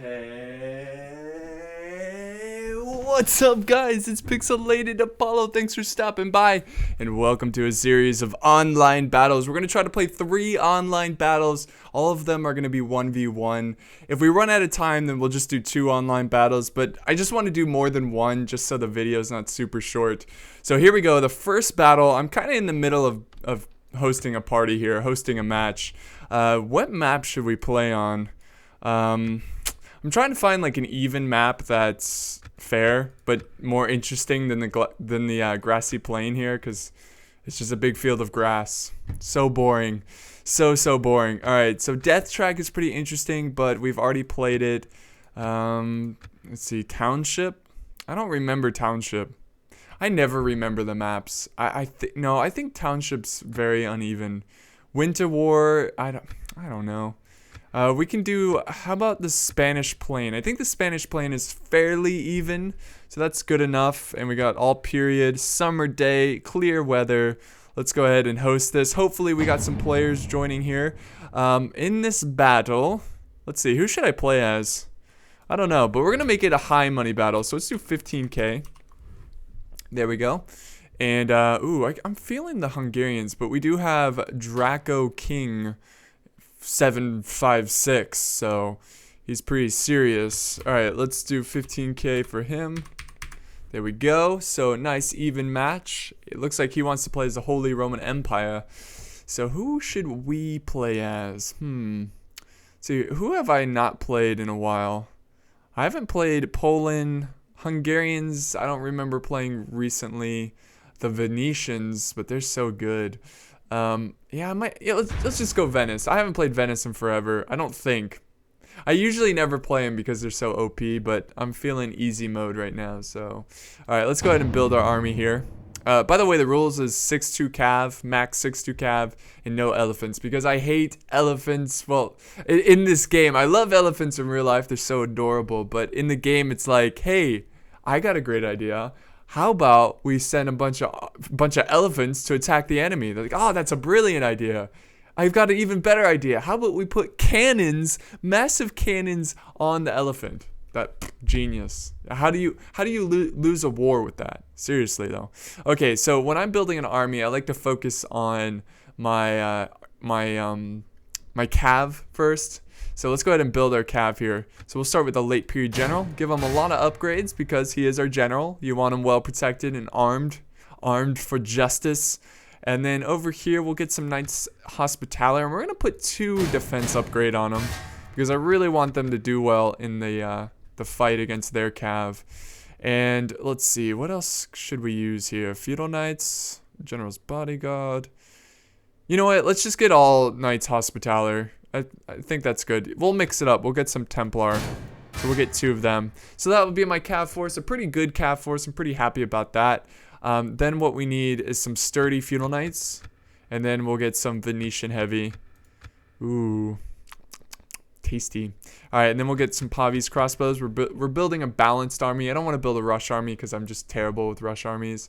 Hey, what's up guys? It's Pixelated Apollo. Thanks for stopping by and welcome to a series of online battles. We're going to try to play 3 online battles. All of them are going to be 1v1. If we run out of time, then we'll just do 2 online battles, but I just want to do more than one just so the video is not super short. So here we go. The first battle, I'm kind of in the middle of hosting a party here, hosting a match. What map should we play on? I'm trying to find like an even map that's fair but more interesting than the grassy plain here, because it's just a big field of grass. So boring, so boring. All right, so Death Track is pretty interesting, but we've already played it. Let's see, Township. I don't remember Township. I never remember the maps. I think Township's very uneven. Winter War. I don't know. We can do, how about the Spanish Plain? I think the Spanish Plain is fairly even, so that's good enough. And we got all period, summer day, clear weather. Let's go ahead and host this. Hopefully we got some players joining here. In this battle, let's see, who should I play as? I don't know, but we're going to make it a high money battle. So let's do 15K. There we go. And, I'm feeling the Hungarians, but we do have Draco King 756, so he's pretty serious. All right, let's do 15K for him. There we go. So nice even match. It looks like he wants to play as the Holy Roman Empire. So who should we play as? See, who have I not played in a while? I haven't played Poland. Hungarians, I don't remember playing recently. The Venetians, but they're so good. Let's just go Venice. I haven't played Venice in forever. I don't think. I usually never play them because they're so OP, but I'm feeling easy mode right now. So, all right, let's go ahead and build our army here. By the way, the rules is 6'2 cav, max 6'2 cav, and no elephants, because I hate elephants. Well, in this game, I love elephants in real life. They're so adorable, but in the game, it's like, hey, I got a great idea. How about we send a bunch of elephants to attack the enemy? They're like, oh, that's a brilliant idea. I've got an even better idea. How about we put cannons, massive cannons on the elephant? That genius. How do you lose a war with that? Seriously though. Okay, so when I'm building an army, I like to focus on my cav first. So let's go ahead and build our cav here. So we'll start with the late period general. Give him a lot of upgrades because he is our general. You want him well protected and armed for justice. And then over here we'll get some Knights Hospitaller, and we're gonna put 2 defense upgrade on them because I really want them to do well in the fight against their cav. And let's see, what else should we use here? Feudal Knights, General's Bodyguard. You know what? Let's just get all Knights Hospitaller. I think that's good. We'll mix it up. We'll get some Templar. So we'll get 2 of them. So that would be my cav force. A pretty good cav force. I'm pretty happy about that. Then what we need is some sturdy Feudal Knights. And then we'll get some Venetian heavy. Ooh. Tasty. Alright, and then we'll get some Pavi's crossbows. We're building a balanced army. I don't want to build a rush army because I'm just terrible with rush armies.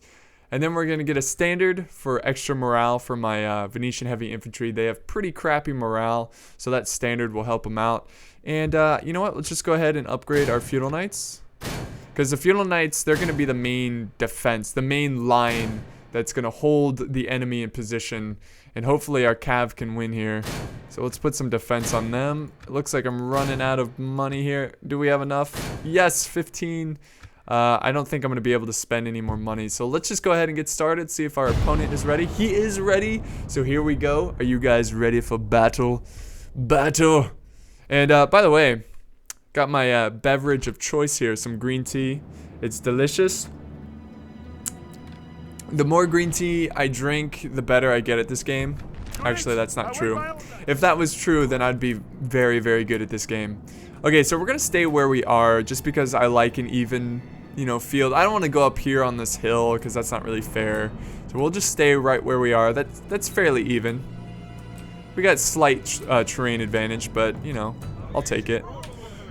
And then we're going to get a standard for extra morale for my Venetian heavy infantry. They have pretty crappy morale, so that standard will help them out. And you know what? Let's just go ahead and upgrade our Feudal Knights. Because the Feudal Knights, they're going to be the main defense, the main line that's going to hold the enemy in position. And hopefully our cav can win here. So let's put some defense on them. It looks like I'm running out of money here. Do we have enough? Yes, 15. I don't think I'm going to be able to spend any more money. So let's just go ahead and get started. See if our opponent is ready. He is ready. So here we go. Are you guys ready for battle? Battle. And by the way, got my beverage of choice here. Some green tea. It's delicious. The more green tea I drink, the better I get at this game. Actually, that's not true. If that was true, then I'd be very, very good at this game. Okay, so we're going to stay where we are just because I like an even, field. I don't want to go up here on this hill because that's not really fair. So we'll just stay right where we are. That's fairly even. We got slight terrain advantage, but, I'll take it.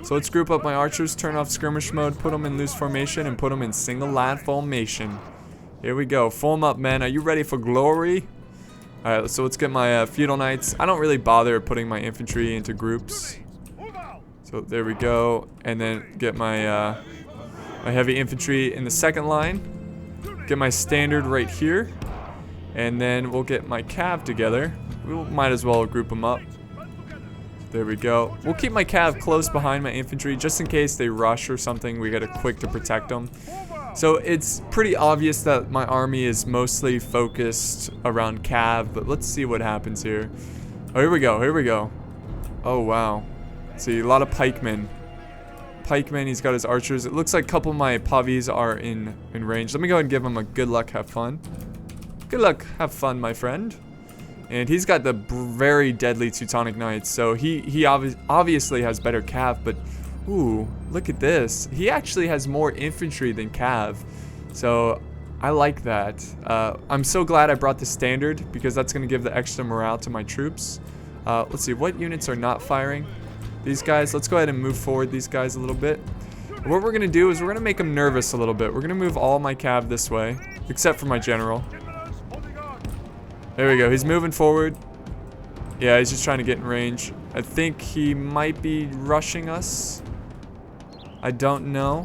So let's group up my archers, turn off skirmish mode, put them in loose formation, and put them in single line formation. Here we go. Form up, men. Are you ready for glory? Alright, so let's get my feudal knights. I don't really bother putting my infantry into groups. So there we go. And then get my my heavy infantry in the second line. Get my standard right here. And then we'll get my cav together. We might as well group them up. There we go. We'll keep my cav close behind my infantry just in case they rush or something. We gotta quick to protect them. So it's pretty obvious that my army is mostly focused around cav, but let's see what happens here. Oh, here we go. Here we go. Oh, wow. See, a lot of pikemen. Pikemen, he's got his archers. It looks like a couple of my pavis are in range. Let me go ahead and give him a good luck, have fun. Good luck, have fun, my friend. And he's got the very deadly Teutonic Knights, so he obviously has better cav, but ooh, look at this. He actually has more infantry than cav, so I like that. I'm so glad I brought the standard because that's going to give the extra morale to my troops. Let's see, what units are not firing? These guys, let's go ahead and move forward these guys a little bit. What we're going to do is we're going to make them nervous a little bit. We're going to move all my cav this way, except for my general. There we go, he's moving forward. Yeah, he's just trying to get in range. I think he might be rushing us. I don't know.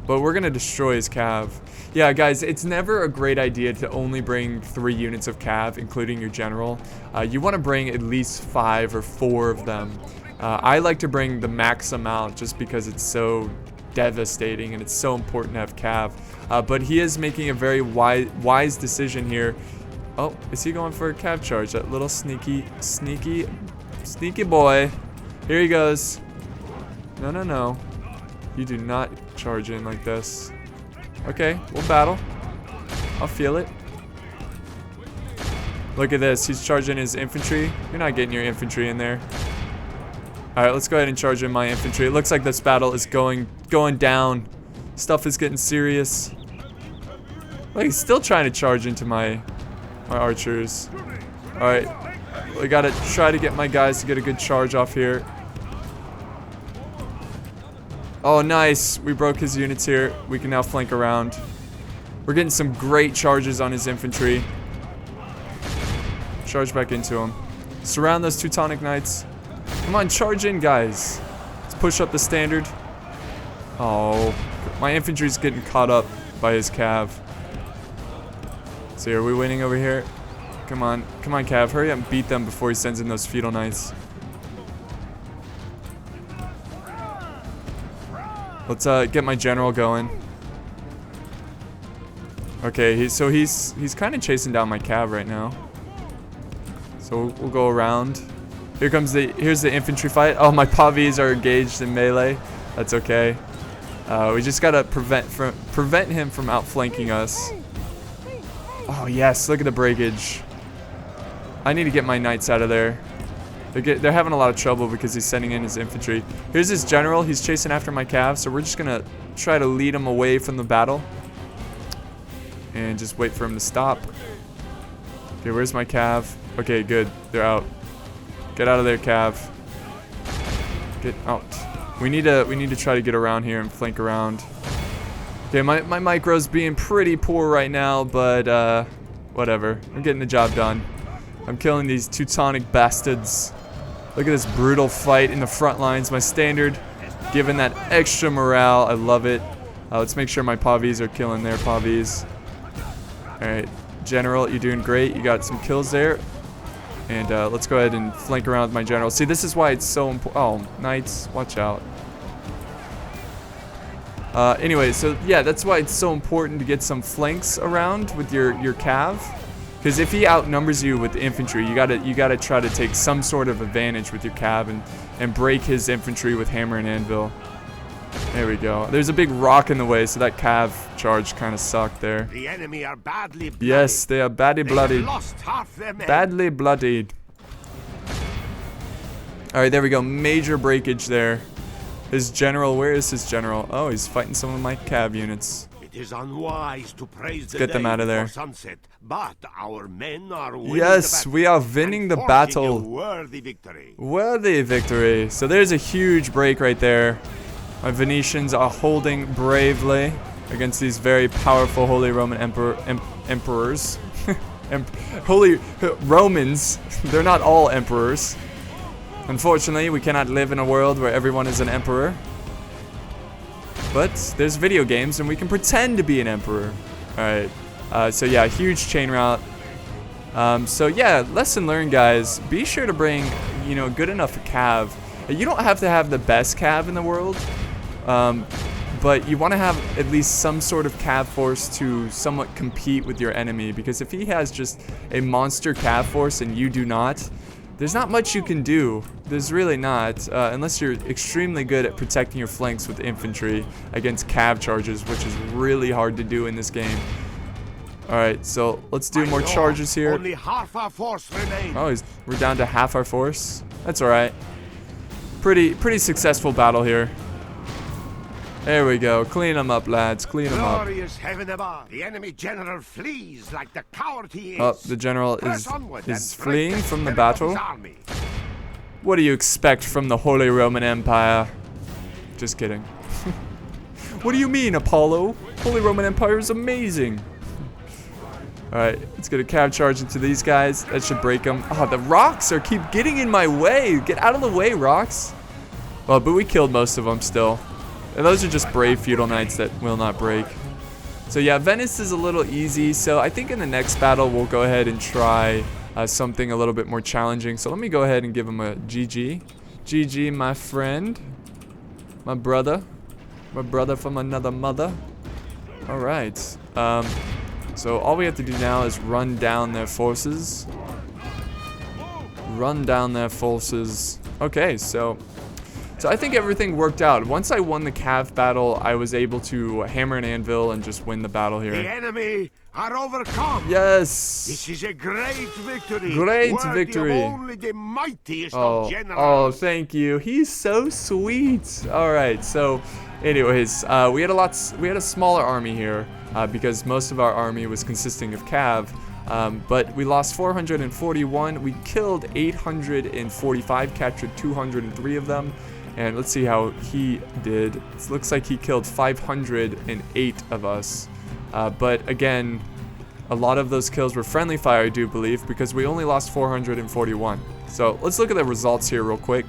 But we're gonna destroy his cav. Yeah, guys, it's never a great idea to only bring 3 units of cav, including your general. You want to bring at least 5 or 4 of them. I like to bring the max amount just because it's so devastating and it's so important to have cav. But he is making a very wise decision here. Oh, is he going for a cav charge? That little sneaky boy. Here he goes. No, no, no. You do not charge in like this. Okay, we'll battle. I'll feel it. Look at this. He's charging his infantry. You're not getting your infantry in there. Alright, let's go ahead and charge in my infantry. It looks like this battle is going down. Stuff is getting serious. Like, he's still trying to charge into my archers. Alright. We gotta try to get my guys to get a good charge off here. Oh, nice. We broke his units here. We can now flank around. We're getting some great charges on his infantry. Charge back into him. Surround those Teutonic Knights. Come on, charge in, guys. Let's push up the standard. Oh, my infantry's getting caught up by his cav. So are we winning over here? Come on, cav, hurry up and beat them before he sends in those feudal knights. Let's get my general going. Okay, he's kind of chasing down my cav right now. So we'll go around. Here's the infantry fight. Oh, my pavis are engaged in melee. That's okay. We just gotta prevent him from outflanking us. Oh yes, look at the breakage. I need to get my knights out of there. They're having a lot of trouble because he's sending in his infantry. Here's his general. He's chasing after my cav, so we're just gonna try to lead him away from the battle and just wait for him to stop. Okay, where's my cav? Okay, good. They're out. Get out of there, cav. Get out. We need to try to get around here and flank around. Okay, my micro's being pretty poor right now, but whatever. I'm getting the job done. I'm killing these Teutonic bastards. Look at this brutal fight in the front lines. My standard, giving that extra morale. I love it. Let's make sure my pavis are killing their pavis. Alright, general, you're doing great. You got some kills there. And let's go ahead and flank around with my general. See, this is why it's so important. Oh, knights, watch out. Anyway, so yeah, that's why it's so important to get some flanks around with your cav, because if he outnumbers you with infantry, you gotta try to take some sort of advantage with your cav and break his infantry with hammer and anvil. There we go. There's a big rock in the way, so that cav charge kind of sucked there. The enemy are badly bloodied. Yes, they are badly bloodied. Lost half their men. Badly bloodied. All right, there we go. Major breakage there. His general, where is his general? Oh, he's fighting some of my cav units. It is unwise to praise the get them out of there. Sunset, but our men are winning yes, the we are winning the battle. A worthy victory. Worthy victory. So there's a huge break right there. My Venetians are holding bravely against these very powerful Holy Roman emperors. Holy Romans. They're not all emperors. Unfortunately, we cannot live in a world where everyone is an emperor. But there's video games and we can pretend to be an emperor. Alright, so yeah, huge chain route. So yeah, lesson learned, guys. Be sure to bring, you know, good enough cav. You don't have to have the best cav in the world. But you want to have at least some sort of cav force to somewhat compete with your enemy. Because if he has just a monster cav force and you do not, there's not much you can do. There's really not, unless you're extremely good at protecting your flanks with infantry against cav charges, which is really hard to do in this game. Alright, so let's do more charges here. Only half our force remains. Oh, we're down to half our force. That's alright. Pretty successful battle here. There we go. Clean them up, lads. Clean them up. Glorious heaven above. The enemy general flees like the coward he is. Oh, the general Press is onward and fleeing break from the spirit of his battle. army. What do you expect from the Holy Roman Empire? Just kidding. What do you mean, Apollo? Holy Roman Empire is amazing. Alright, let's get a cav charge into these guys. That should break them. Oh, the rocks keep getting in my way. Get out of the way, rocks. Well, but we killed most of them still. And those are just brave feudal knights that will not break. So yeah, Venice is a little easy. So I think in the next battle, we'll go ahead and try something a little bit more challenging. So let me go ahead and give him a GG. GG, my friend. My brother. My brother from another mother. Alright. So all we have to do now is run down their forces. Run down their forces. Okay, so I think everything worked out. Once I won the cav battle, I was able to hammer an anvil and just win the battle here. The enemy are overcome. Yes. This is a great victory. Great worthy victory. Of only the mightiest Oh, of generals. thank you. He's so sweet. All right. So, anyways, we had a smaller army here because most of our army was consisting of cav. But we lost 441. We killed 845, captured 203 of them. And let's see how he did. It looks like he killed 508 of us. But again, a lot of those kills were friendly fire, I do believe, because we only lost 441. So let's look at the results here real quick.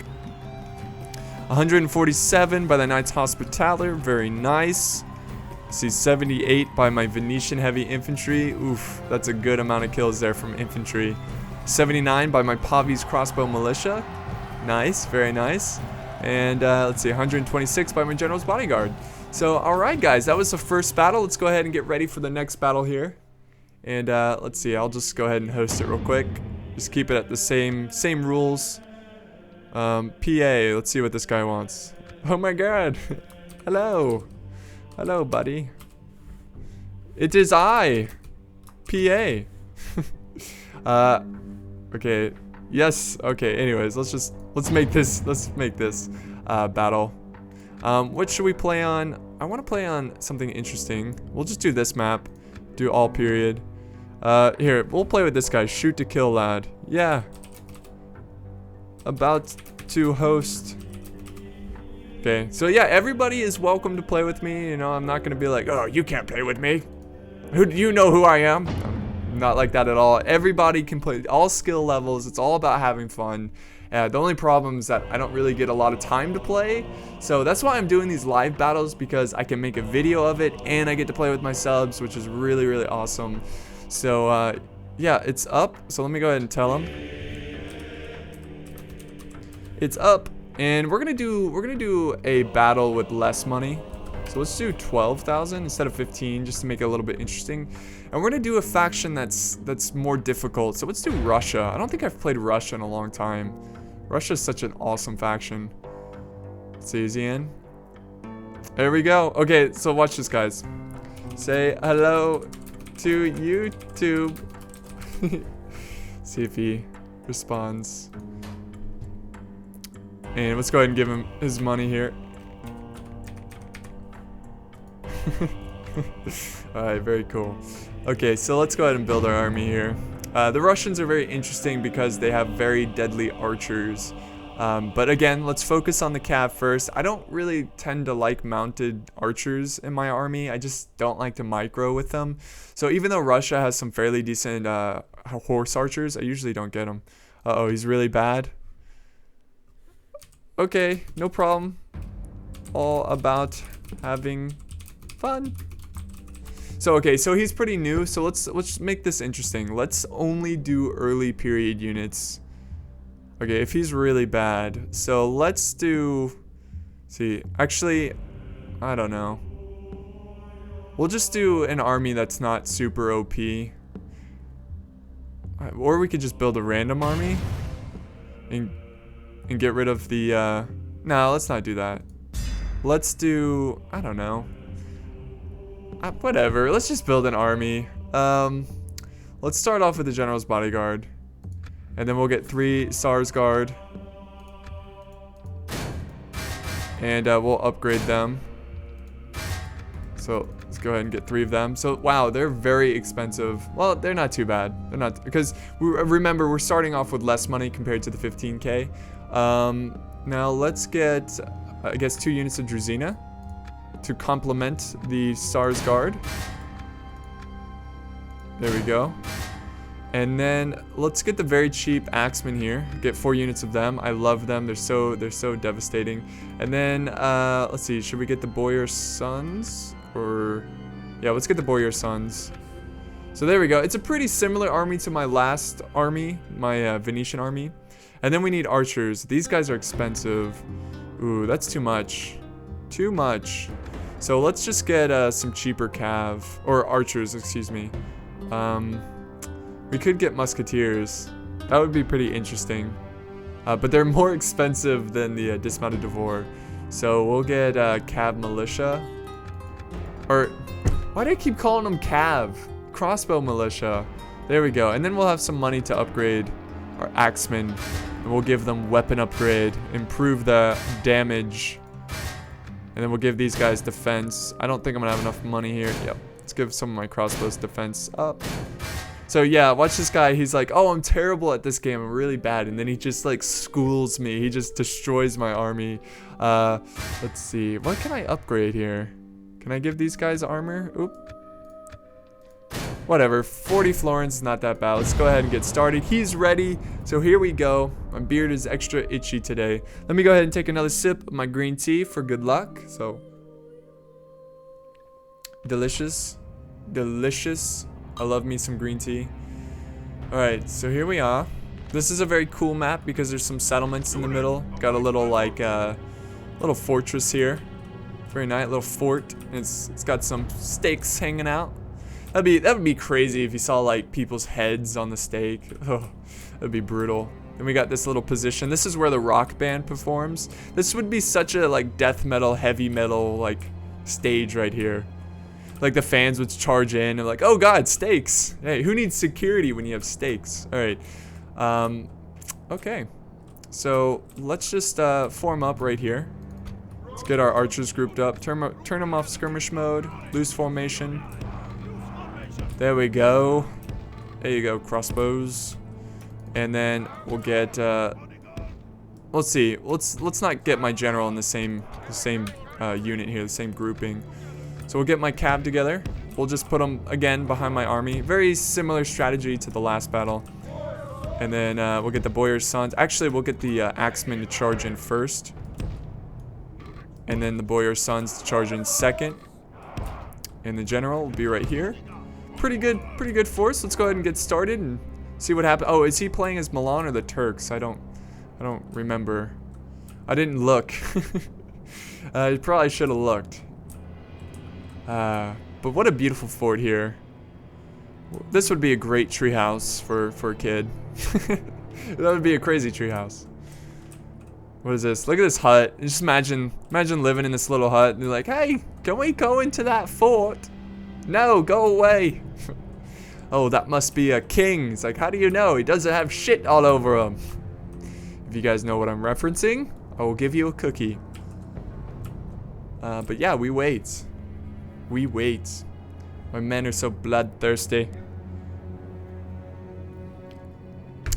147 by the Knights Hospitaller, very nice. See, 78 by my Venetian Heavy Infantry. Oof, that's a good amount of kills there from infantry. 79 by my Pavi's Crossbow Militia. Nice, very nice. And let's see, 126 by my General's Bodyguard. So, alright guys, that was the first battle. Let's go ahead and get ready for the next battle here. And let's see, I'll just go ahead and host it real quick. Just keep it at the same rules. PA, let's see what this guy wants. Oh my god. Hello. Hello, buddy. It is I. PA. Okay. Yes. Okay. Anyways, let's make this battle. What should we play on? I want to play on something interesting. We'll just do this map. Do all period. Here, we'll play with this guy. Shoot to kill, lad. Yeah. About to host. Okay. So yeah, everybody is welcome to play with me. You know, I'm not gonna be like, oh, you can't play with me. Who do you know who I am? Not like that at all. Everybody can play, all skill levels. It's all about having fun. The only problem is that I don't really get a lot of time to play. So that's why I'm doing these live battles, because I can make a video of it and I get to play with my subs, which is really, really awesome. So yeah, it's up. So let me go ahead and tell them. It's up, and we're gonna do a battle with less money. So let's do 12,000 instead of 15, just to make it a little bit interesting. And we're gonna do a faction that's more difficult. So let's do Russia. I don't think I've played Russia in a long time. Russia is such an awesome faction. Let's see, is he in? There we go. Okay, so watch this, guys. Say hello to YouTube. See if he responds. And let's go ahead and give him his money here. Alright, very cool. Okay, so let's go ahead and build our army here. The Russians are very interesting because they have very deadly archers. But again, let's focus on the cav first. I don't really tend to like mounted archers in my army. I just don't like to micro with them. So even though Russia has some fairly decent horse archers, I usually don't get them. Uh-oh, he's really bad. Okay, no problem. All about having fun. So okay, so he's pretty new. So let's make this interesting. Let's only do early period units. Okay, if he's really bad, so let's do. See, actually, I don't know. We'll just do an army that's not super OP. Or we could just build a random army and get rid of the. No, let's not do that. Let's do. I don't know. Whatever. Let's just build an army. Let's start off with the General's Bodyguard. And then we'll get 3 Sarsgaard. And we'll upgrade them. So let's go ahead and get 3 of them. So wow, they're very expensive. Well, they're not too bad. They're not, because remember we're starting off with less money compared to the 15k. Now let's get, I guess, 2 units of Druzina to complement the Sarsgaard. There we go. And then let's get the very cheap Axemen here. Get 4 units of them. I love them. They're so devastating. And then let's see. Should we get the Boyar Sons? Or yeah, let's get the Boyar Sons. So there we go. It's a pretty similar army to my last army, my Venetian army. And then we need archers. These guys are expensive. Ooh, that's too much. Too much. So let's just get some cheaper cav or archers. Excuse me. We could get musketeers. That would be pretty interesting. But they're more expensive than the dismounted Devore. So we'll get Cav Militia. Or, why do I keep calling them Cav? Crossbow Militia. There we go. And then we'll have some money to upgrade our Axemen. And we'll give them weapon upgrade. Improve the damage. And then we'll give these guys defense. I don't think I'm going to have enough money here. Yep. Let's give some of my crossbows defense up. So yeah, watch this guy. He's like, oh, I'm terrible at this game. I'm really bad. And then he just like schools me. He just destroys my army. Let's see. What can I upgrade here? Can I give these guys armor? Oop. Whatever. 40 florins is not that bad. Let's go ahead and get started. He's ready. So here we go. My beard is extra itchy today. Let me go ahead and take another sip of my green tea for good luck. So delicious. Delicious. I love me some green tea. Alright, so here we are. This is a very cool map because there's some settlements in the middle. Got a little like little fortress here. Very nice little fort. And it's got some stakes hanging out. That would be crazy if you saw like people's heads on the stake. Oh, that'd be brutal. Then we got this little position. This is where the rock band performs. This would be such a like death metal, heavy metal like stage right here. Like the fans would charge in and like, oh god, stakes. Hey, who needs security when you have stakes? All right. Okay. So let's just form up right here. Let's get our archers grouped up. Turn them off skirmish mode. Loose formation. There we go. There you go, crossbows. And then we'll get. Let's see. Let's not get my general in the same unit here, the same grouping. So we'll get my cav together. We'll just put them again behind my army. Very similar strategy to the last battle. And then we'll get the Boyar Sons. Actually, we'll get the Axemen to charge in first. And then the Boyar Sons to charge in second. And the general will be right here. Pretty good force. Let's go ahead and get started and see what happens. Oh, is he playing as Milan or the Turks? I don't remember. I didn't look. I probably should have looked. But what a beautiful fort here. This would be a great treehouse for a kid. That would be a crazy treehouse. What is this? Look at this hut. Just imagine living in this little hut and you're like, hey, can we go into that fort? No, go away. Oh, that must be a king. It's like, how do you know? He doesn't have shit all over him. If you guys know what I'm referencing, I will give you a cookie. But yeah, we wait. We wait. My men are so bloodthirsty.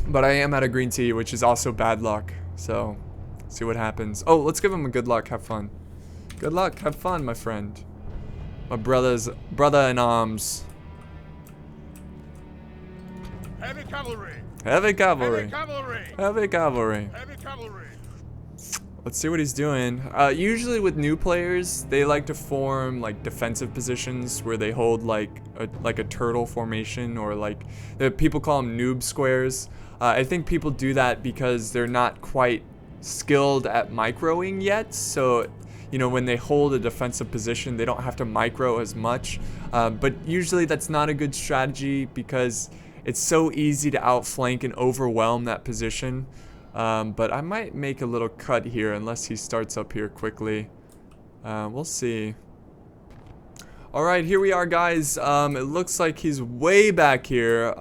But I am out of green tea, which is also bad luck. So, see what happens. Oh, let's give him a good luck. Have fun. Good luck. Have fun, my friend. My brother in arms. Heavy cavalry. Heavy cavalry. Heavy cavalry. Heavy cavalry. Heavy cavalry. Let's see what he's doing. Usually with new players, they like to form like defensive positions where they hold like a turtle formation, or like people call them noob squares. I think people do that because they're not quite skilled at microing yet. So, you know, when they hold a defensive position, they don't have to micro as much. But usually that's not a good strategy because it's so easy to outflank and overwhelm that position. But I might make a little cut here unless he starts up here quickly. We'll see. Alright, here we are, guys. It looks like he's way back here.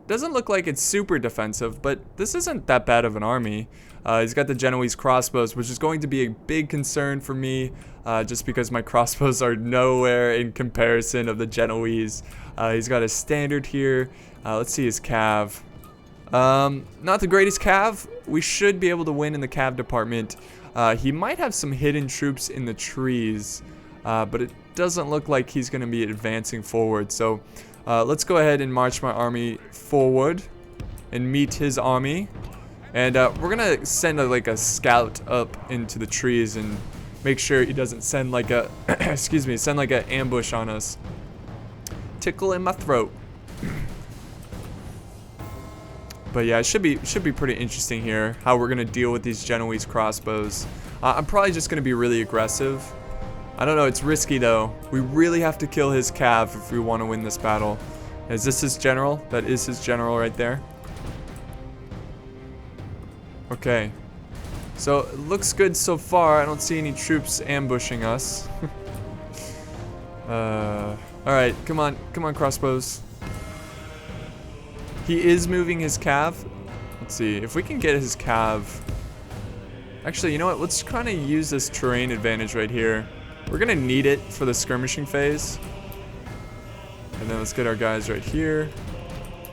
Doesn't look like it's super defensive, but this isn't that bad of an army. He's got the Genoese crossbows, which is going to be a big concern for me, just because my crossbows are nowhere in comparison of the Genoese. He's got a standard here. Let's see his cav. Not the greatest cav. We should be able to win in the cav department. He might have some hidden troops in the trees, but it doesn't look like he's going to be advancing forward. So let's go ahead and march my army forward and meet his army. And we're going to send like a scout up into the trees and make sure he doesn't send like a, excuse me, send like an ambush on us. Tickle in my throat. But yeah, it should be pretty interesting here how we're gonna deal with these Genoese crossbows. I'm probably just gonna be really aggressive. I don't know, it's risky though. We really have to kill his cav if we want to win this battle. Is this his general? That is his general right there. Okay. So it looks good so far. I don't see any troops ambushing us. Alright, come on crossbows. He is moving his cav. Let's see if we can get his cav. Actually, you know what? Let's kind of use this terrain advantage right here. We're gonna need it for the skirmishing phase. And then let's get our guys right here.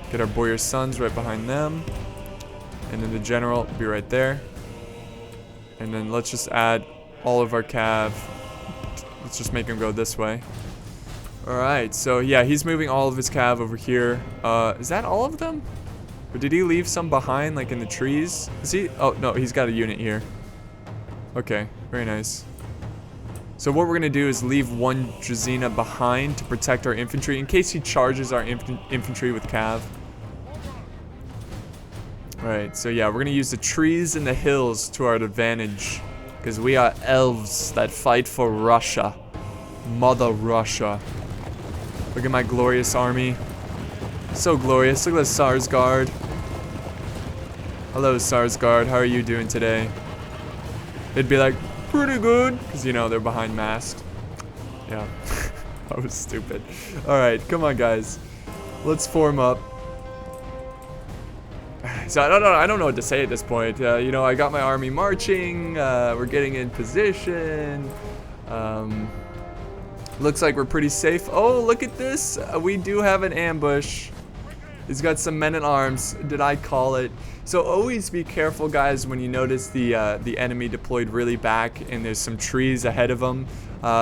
Get our boyar sons right behind them. And then the general will be right there. And then let's just add all of our cav. Let's just make him go this way. Alright, so yeah, he's moving all of his cav over here. Is that all of them? Or did he leave some behind, like in the trees? Is he? Oh, no, he's got a unit here. Okay, very nice. So what we're going to do is leave one Drazina behind to protect our infantry in case he charges our infantry with cav. Alright, so yeah, we're going to use the trees and the hills to our advantage. Because we are elves that fight for Russia. Mother Russia. Look at my glorious army. So glorious. Look at the Sarsgaard. Hello, Sarsgaard. How are you doing today? It'd be like, pretty good. Because, you know, they're behind masked. Yeah. That was stupid. Alright, come on, guys. Let's form up. So I don't know what to say at this point. You know, I got my army marching. We're getting in position. Looks like we're pretty safe. Oh, look at this. We do have an ambush. He's got some men-at-arms. Did I call it? So always be careful, guys, when you notice the enemy deployed really back and there's some trees ahead of him.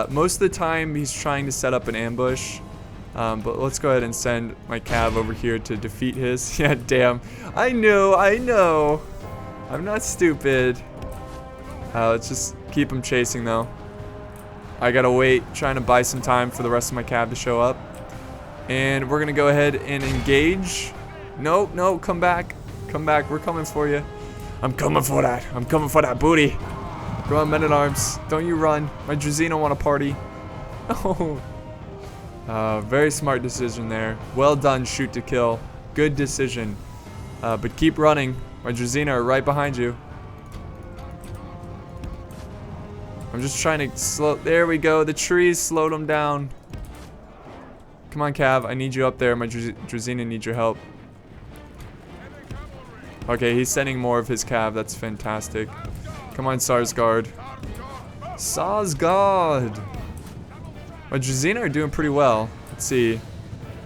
Most of the time, he's trying to set up an ambush. But let's go ahead and send my cav over here to defeat his. Yeah, damn. I know. I'm not stupid. Let's just keep him chasing, though. I gotta wait, trying to buy some time for the rest of my cav to show up. And we're gonna go ahead and engage. Nope, no, come back. Come back, we're coming for you. I'm coming for that. I'm coming for that booty. Come on, men-at-arms. Don't you run. My Drazina want to party. Oh. Very smart decision there. Well done, shoot to kill. Good decision. But keep running. My Drazina are right behind you. I'm just trying to slow. There we go. The trees slowed them down. Come on, Cav. I need you up there. My Drazina needs your help. Okay, he's sending more of his Cav. That's fantastic. Come on, Sarsgaard. Sarsgaard. My Drazina are doing pretty well. Let's see.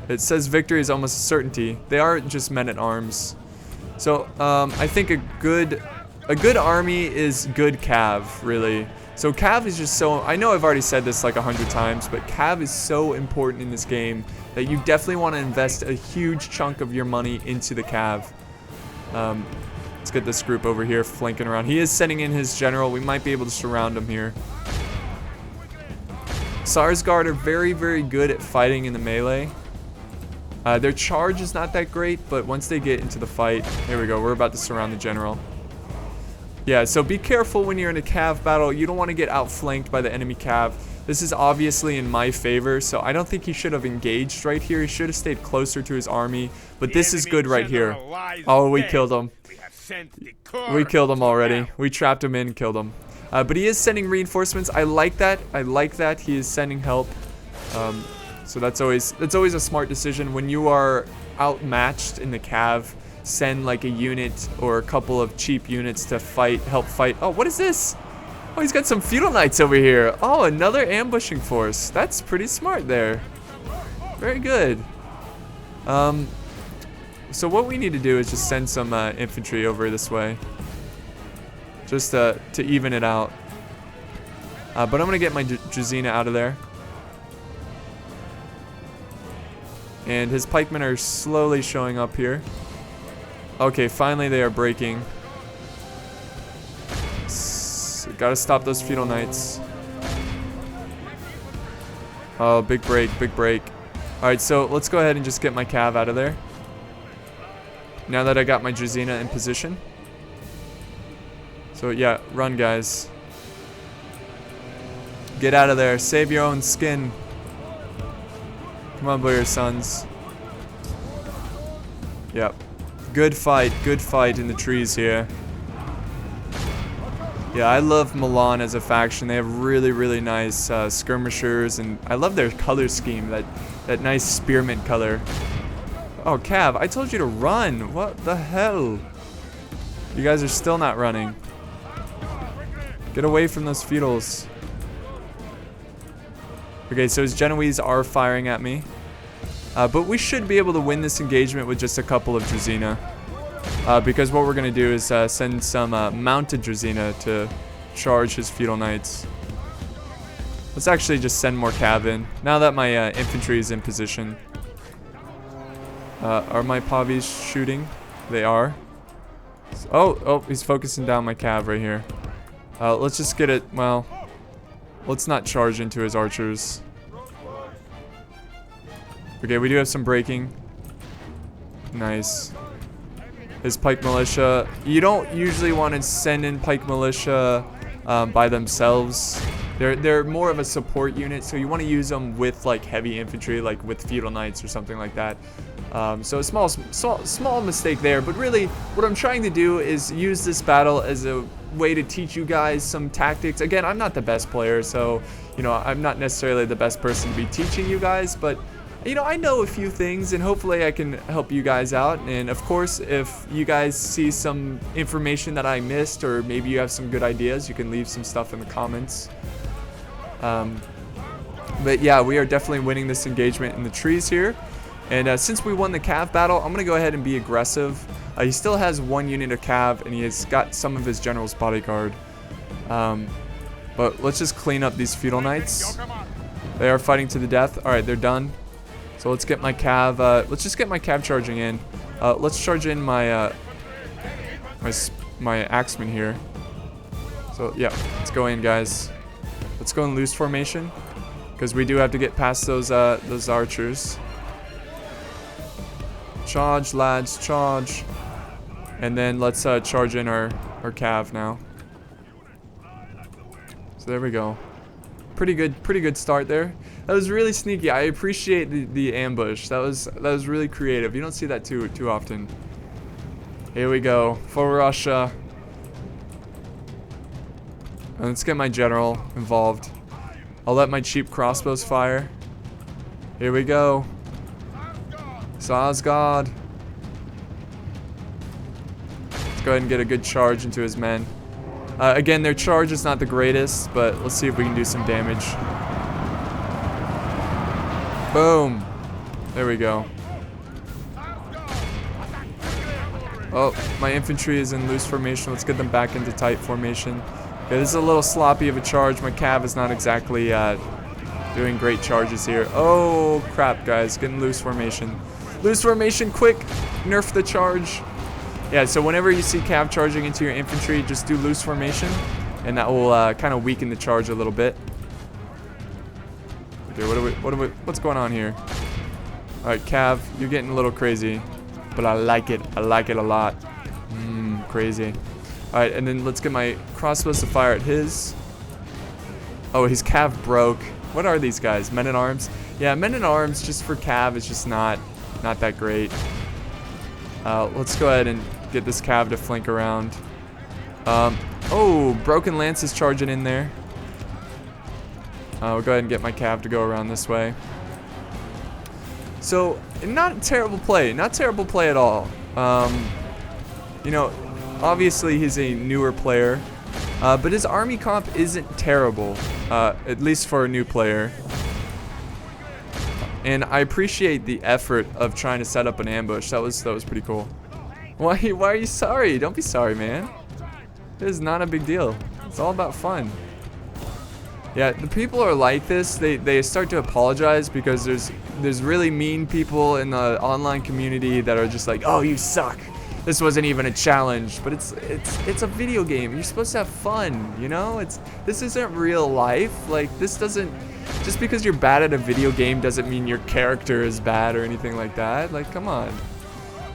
It says victory is almost a certainty. They are just men-at-arms. So, I think a good army is good Cav, really. So Cav is just so, I know I've already said this like 100 times, but Cav is so important in this game that you definitely want to invest a huge chunk of your money into the Cav. Let's get this group over here flanking around. He is sending in his general. We might be able to surround him here. Sarsgaard are very, very good at fighting in the melee. Their charge is not that great, but once they get into the fight, here we go. We're about to surround the general. Yeah, so be careful when you're in a cav battle. You don't want to get outflanked by the enemy cav. This is obviously in my favor, so I don't think he should have engaged right here. He should have stayed closer to his army, but this is good right here. Oh, we killed him. We killed him already. We trapped him in, killed him. But he is sending reinforcements. I like that. I like that he is sending help. So that's always a smart decision. When you are outmatched in the cav, send like a unit or a couple of cheap units to help fight. Oh, what is this? Oh, he's got some feudal knights over here. Oh, another ambushing force. That's pretty smart there. Very good. So what we need to do is just send some infantry over this way. Just to even it out. But I'm going to get my Drazina out of there. And his pikemen are slowly showing up here. Okay, finally they are breaking. Gotta stop those feudal knights. Oh, big break, big break. Alright, so let's go ahead and just get my cav out of there. Now that I got my Drazina in position. So yeah, run guys. Get out of there. Save your own skin. Come on, Blair sons. Yep. Good fight in the trees here. Yeah, I love Milan as a faction. They have really, really nice skirmishers, and I love their color scheme, that nice spearmint color. Oh, Cav, I told you to run. What the hell? You guys are still not running. Get away from those feudals. Okay, so his Genoese are firing at me. But we should be able to win this engagement with just a couple of Drazina. Because what we're going to do is send some mounted Drazina to charge his feudal knights. Let's actually just send more cav in. Now that my infantry is in position. Are my Pavis shooting? They are. Oh, he's focusing down my cav right here. Let's just get it, well, let's not charge into his archers. Okay, we do have some breaking. Nice. His pike militia. You don't usually want to send in pike militia by themselves. They're more of a support unit, so you want to use them with like heavy infantry, like with feudal knights or something like that. So a small mistake there, but really what I'm trying to do is use this battle as a way to teach you guys some tactics. Again, I'm not the best player, so you know, I'm not necessarily the best person to be teaching you guys, but you know, I know a few things, and hopefully I can help you guys out. And of course, if you guys see some information that I missed, or maybe you have some good ideas, you can leave some stuff in the comments. But yeah, we are definitely winning this engagement in the trees here. And since we won the cav battle, I'm going to go ahead and be aggressive. He still has one unit of cav, and he has got some of his general's bodyguard. But let's just clean up these feudal knights. They are fighting to the death. Alright, they're done. So let's get my cav, let's just get my cav charging in. Let's charge in my, my axeman here. So yeah, let's go in, guys. Let's go in loose formation, because we do have to get past those archers. Charge, lads, charge. And then let's charge in our cav now. So there we go. Pretty good start there. That was really sneaky. I appreciate the ambush. That was really creative. You don't see that too often. Here we go for Russia. And let's get my general involved. I'll let my cheap crossbows fire. Here we go. Sarsgaard. Let's go ahead and get a good charge into his men. Again, their charge is not the greatest, but let's see if we can do some damage. Boom. There we go. Oh, my infantry is in loose formation. Let's get them back into tight formation. Okay, this is a little sloppy of a charge. My cav is not exactly doing great charges here. Oh, crap, guys. Get in loose formation. Loose formation, quick. Nerf the charge. Yeah, so whenever you see cav charging into your infantry, just do loose formation, and that will kind of weaken the charge a little bit. Okay, what's going on here? All right, cav, you're getting a little crazy, but I like it. I like it a lot. Crazy. All right, and then let's get my crossbows to fire at his. Oh, his cav broke. What are these guys? Men at arms? Yeah, men at arms just for cav is just not that great. Let's go ahead and get this cav to flank around. Oh, broken lance is charging in there. We'll go ahead and get my cav to go around this way. So, not terrible play. Not terrible play at all. You know, obviously he's a newer player. But his army comp isn't terrible. At least for a new player. And I appreciate the effort of trying to set up an ambush. That was pretty cool. Why are you sorry? Don't be sorry, man. It is not a big deal. It's all about fun. Yeah, the people are like this. They start to apologize because there's really mean people in the online community that are just like, oh, you suck. This wasn't even a challenge. But it's a video game. You're supposed to have fun, you know? This isn't real life. Like, this doesn't. Just because you're bad at a video game doesn't mean your character is bad or anything like that. Like, come on.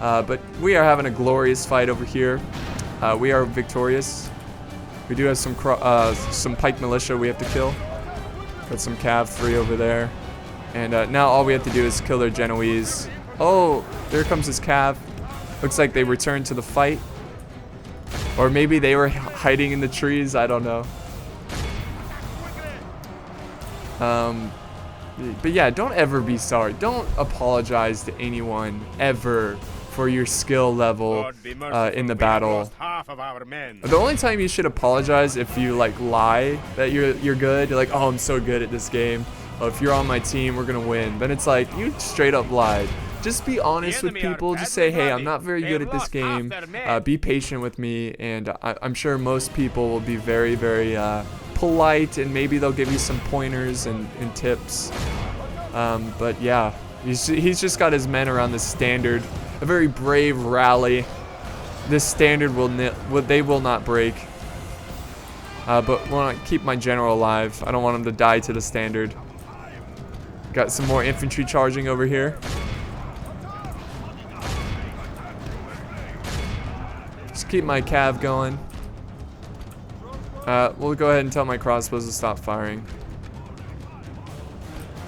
But we are having a glorious fight over here. We are victorious. We do have some pike militia we have to kill. Got some cav free over there. And now all we have to do is kill their Genoese. Oh, there comes his cav. Looks like they returned to the fight. Or maybe they were hiding in the trees. I don't know. But yeah, don't ever be sorry. Don't apologize to anyone ever for your skill level in the battle. The only time you should apologize if you like lie that you're good. You're like, oh, I'm so good at this game. Oh, if you're on my team, we're gonna win. Then it's like you straight up lied. Just be honest with people. Just say, hey, I'm not very good at this game. Be patient with me, and I'm sure most people will be very, very polite, and maybe they'll give you some pointers and tips. But yeah, he's just got his men around the standard. A very brave rally. This standard they will not break. But I want to keep my general alive. I don't want him to die to the standard. Got some more infantry charging over here. Just keep my cav going. We'll go ahead and tell my crossbows to stop firing.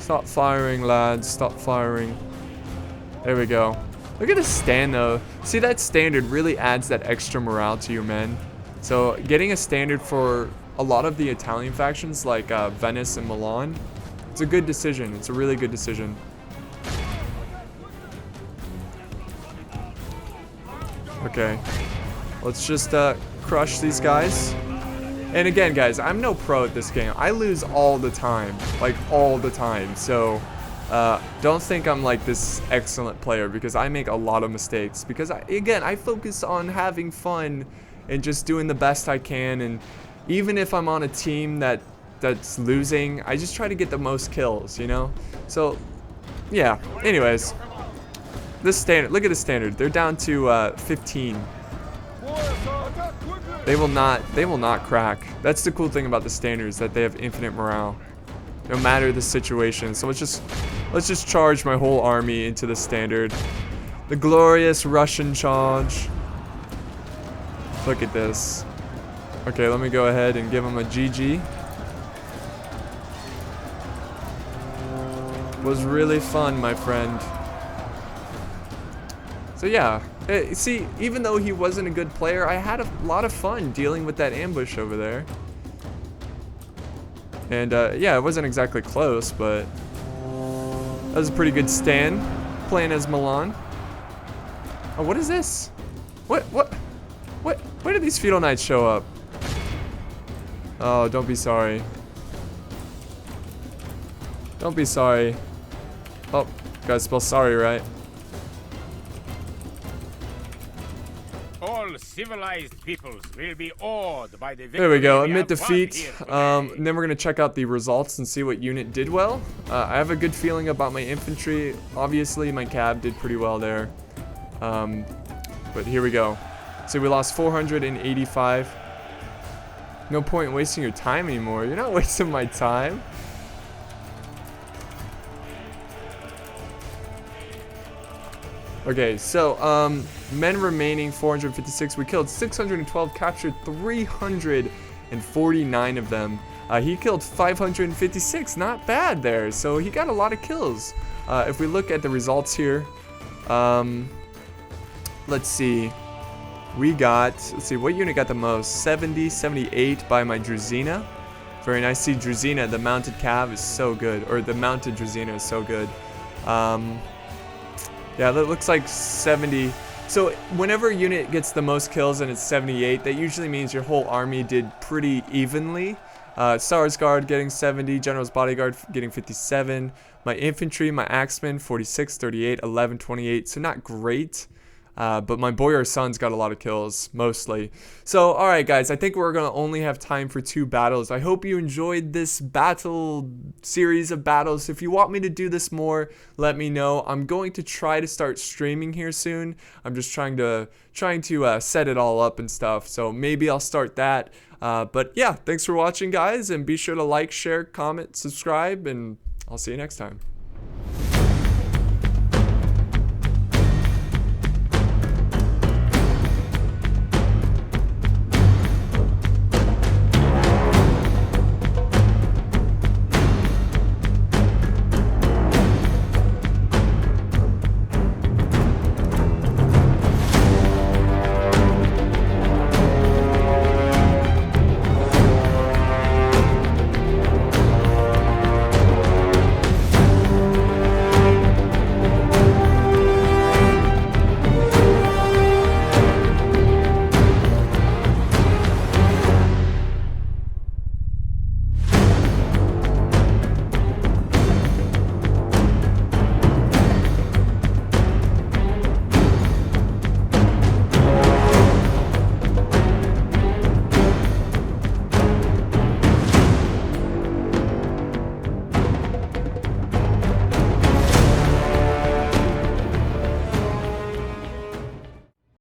Stop firing, lads. Stop firing. There we go. Look at the stand, though. See, that standard really adds that extra morale to your men. So, getting a standard for a lot of the Italian factions, like Venice and Milan, it's a good decision. It's a really good decision. Okay. Let's just crush these guys. And again, guys, I'm no pro at this game. I lose all the time. Like, all the time. So, don't think I'm like this excellent player because I make a lot of mistakes. Because, I focus on having fun and just doing the best I can. And even if I'm on a team that's losing, I just try to get the most kills, you know? So, yeah. Anyways, this standard, look at the standard. They're down to 15. They will not crack. That's the cool thing about the standards, that they have infinite morale, no matter the situation. So let's just charge my whole army into the standard. The glorious Russian charge. Look at this. Okay, let me go ahead and give them a GG. It was really fun, my friend. So yeah, see, even though he wasn't a good player, I had a lot of fun dealing with that ambush over there. And yeah, it wasn't exactly close, but that was a pretty good stand, playing as Milan. Oh, what is this? Where did these feudal knights show up? Oh, don't be sorry. Don't be sorry. Oh, gotta spell sorry, right? All civilized peoples will be awed by the victory. There we go, we admit have won defeat. here today. And then we're gonna check out the results and see what unit did well. I have a good feeling about my infantry. Obviously, my cab did pretty well there. But here we go. So we lost 485. No point in wasting your time anymore. You're not wasting my time. Okay, so men remaining 456. We killed 612, captured 349 of them. He killed 556. Not bad there. So he got a lot of kills. If we look at the results here, let's see. Let's see, what unit got the most? 70, 78 by my Druzina. Very nice. See, Druzina, the mounted cav is so good. Or the mounted Druzina is so good. Yeah, that looks like 70. So whenever a unit gets the most kills and it's 78, that usually means your whole army did pretty evenly. Stars Guard getting 70, General's Bodyguard getting 57, my infantry, my axemen 46, 38, 11, 28. So not great. But my Boyar Sons got a lot of kills, mostly. So, alright guys, I think we're going to only have time for 2 battles. I hope you enjoyed this battle series of battles. If you want me to do this more, let me know. I'm going to try to start streaming here soon. I'm just trying to set it all up and stuff. So maybe I'll start that. But yeah, thanks for watching guys, and be sure to like, share, comment, subscribe, and I'll see you next time.